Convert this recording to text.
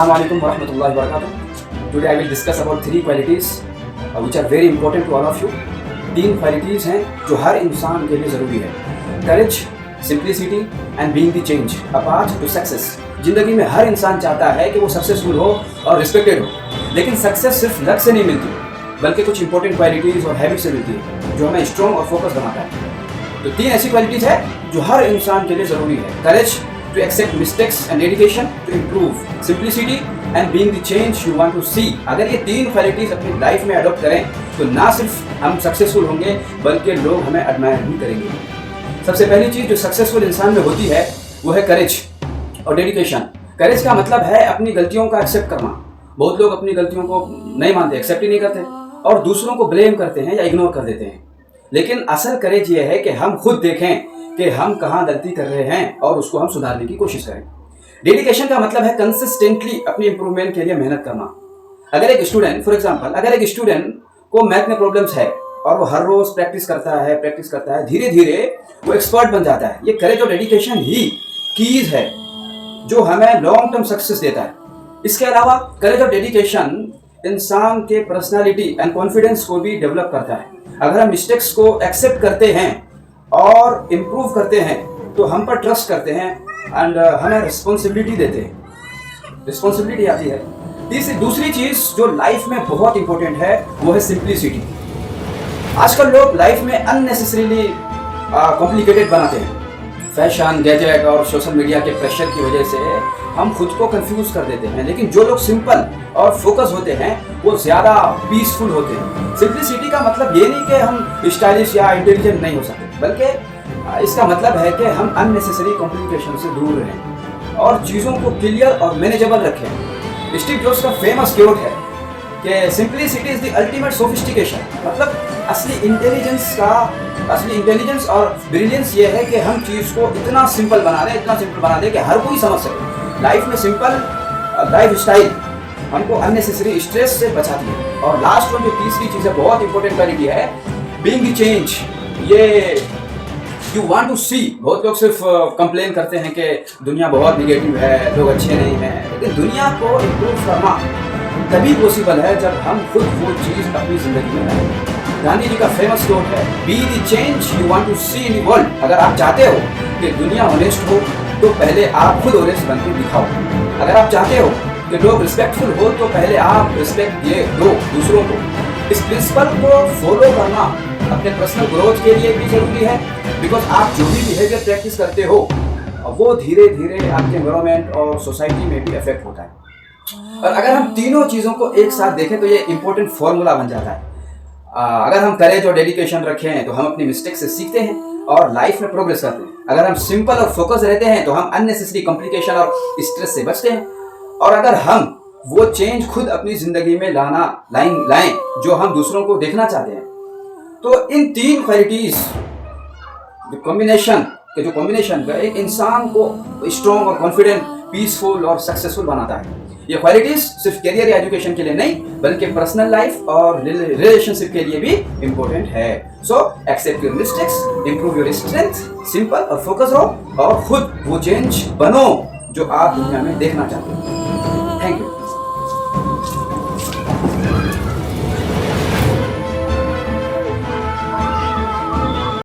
Assalamualaikum warahmatullahi wabarakatuh. Today I will discuss about three qualities which are very important to all of you. तीन qualities हैं जो हर इंसान के लिए ज़रूरी है. Courage, simplicity and being the change a path to success. ज़िंदगी में हर इंसान चाहता है कि वो सक्सेसफुल हो और रिस्पेक्टेड हो, लेकिन सक्सेस सिर्फ लक से नहीं मिलती, बल्कि कुछ इंपॉर्टेंट क्वालिटीज़ और हैबिट से मिलती है जो हमें स्ट्रॉन्ग और फोकस बनाता है. तो तीन ऐसी क्वालिटीज़ है जो हर इंसान के लिए ज़रूरी है. करेज to accept mistakes and dedication to improve, simplicity and being the change you want to see. अगर ये तीन क्वालिटीज अपनी लाइफ में अडॉप्ट करें तो ना सिर्फ हम सक्सेसफुल होंगे बल्कि लोग हमें एडमायर भी करेंगे. सबसे पहली चीज़ जो सक्सेसफुल इंसान में होती है वो है करेज और डेडिकेशन. करेज का मतलब है अपनी गलतियों का एक्सेप्ट करना. बहुत लोग अपनी गलतियों को नहीं मानते, एक्सेप्ट ही नहीं करते और दूसरों को ब्लेम करते हैं या इग्नोर कर देते हैं. लेकिन असल करेज ये है कि हम खुद देखें कि हम कहाँ गलती कर रहे हैं और उसको हम सुधारने की कोशिश करें. डेडिकेशन का मतलब है कंसिस्टेंटली अपनी इंप्रूवमेंट के लिए मेहनत करना. अगर एक स्टूडेंट, फॉर एग्जांपल, अगर एक स्टूडेंट को मैथ में प्रॉब्लम्स है और वो हर रोज प्रैक्टिस करता है, धीरे धीरे वो एक्सपर्ट बन जाता है. ये करेज और डेडिकेशन ही कीज है जो हमें लॉन्ग टर्म सक्सेस देता है. इसके अलावा करेज और डेडिकेशन इंसान के पर्सनैलिटी एंड कॉन्फिडेंस को भी डेवलप करता है. अगर हम मिस्टेक्स को एक्सेप्ट करते हैं और इम्प्रूव करते हैं तो हम पर ट्रस्ट करते हैं एंड हमें रिस्पॉन्सिबिलिटी देते हैं. रिस्पॉन्सिबिलिटी आती है. दूसरी चीज़ जो लाइफ में बहुत इंपॉर्टेंट है वो है सिंप्लिसिटी. आजकल लोग लाइफ में अननेसेसरीली कॉम्प्लिकेटेड बनाते हैं. फैशन, गैजेट और सोशल मीडिया के प्रेशर की वजह से हम खुद को कंफ्यूज कर देते हैं. लेकिन जो लोग सिंपल और फोकस होते हैं वो ज़्यादा पीसफुल होते हैं. सिंप्लिसिटी का मतलब ये नहीं कि हम स्टाइलिश या इंटेलिजेंट नहीं हो सकते, बल्कि इसका मतलब है कि हम अननेसेसरी कॉम्प्लिकेशन से दूर रहें और चीज़ों को क्लियर और मैनेजेबल रखें. स्टीव जॉब्स का फेमस कोट है कि simplicity is the ultimate sophistication. मतलब असली इंटेलिजेंस और ब्रिलियंस ये है कि हम चीज़ को इतना सिंपल बना दें कि हर कोई समझ सके. लाइफ में सिंपल लाइफ स्टाइल हमको अननेसेसरी स्ट्रेस से बचाती है. और लास्ट वन जो तीसरी चीज़ है, बहुत इंपॉर्टेंट क्वालिटी है, बीइंग द चेंज. ये यू वांट टू सी. बहुत लोग सिर्फ कंप्लेन करते हैं कि दुनिया बहुत निगेटिव है, लोग अच्छे नहीं हैं, लेकिन दुनिया को इम्प्रूव करना तभी पॉसिबल है जब हम खुद वो चीज़ अपनी ज़िंदगी में लाएं. गांधी जी का फेमस कोट है, be the change you want to see in the world. अगर आप चाहते हो कि दुनिया ऑनेस्ट हो तो पहले आप खुद ऑनेस्ट बन के दिखाओ. अगर आप चाहते हो कि लोग रिस्पेक्टफुल हो तो पहले आप रिस्पेक्ट दो दूसरों को. इस प्रिंसिपल को फॉलो करना अपने पर्सनल ग्रोथ के लिए भी जरूरी है, बिकॉज आप जो भी बिहेवियर प्रैक्टिस करते हो वो धीरे धीरे आपके एनवायरनमेंट और सोसाइटी में भी इफेक्ट होता है. और अगर हम तीनों चीज़ों को एक साथ देखें तो ये इंपॉर्टेंट फॉर्मूला बन जाता है. अगर हम करेज और डेडिकेशन रखें तो हम अपनी मिस्टेक से सीखते हैं और लाइफ में प्रोग्रेस करते हैं. अगर हम सिंपल और फोकस रहते हैं तो हम अननेसेसरी कॉम्प्लिकेशन और स्ट्रेस से बचते हैं. और अगर हम वो चेंज खुद अपनी जिंदगी में लाएं जो हम दूसरों को देखना चाहते हैं, तो इन तीन क्वालिटीज कॉम्बिनेशन एक इंसान को स्ट्रॉन्ग और कॉन्फिडेंट, पीसफुल और सक्सेसफुल बनाता है. ये क्वालिटीज सिर्फ करियर या एजुकेशन के लिए नहीं बल्कि पर्सनल लाइफ और रिलेशनशिप के लिए भी इंपॉर्टेंट है. So accept your mistakes, improve your strength, simple और फोकस रहो और खुद वो चेंज बनो जो आप दुनिया में देखना चाहते हो.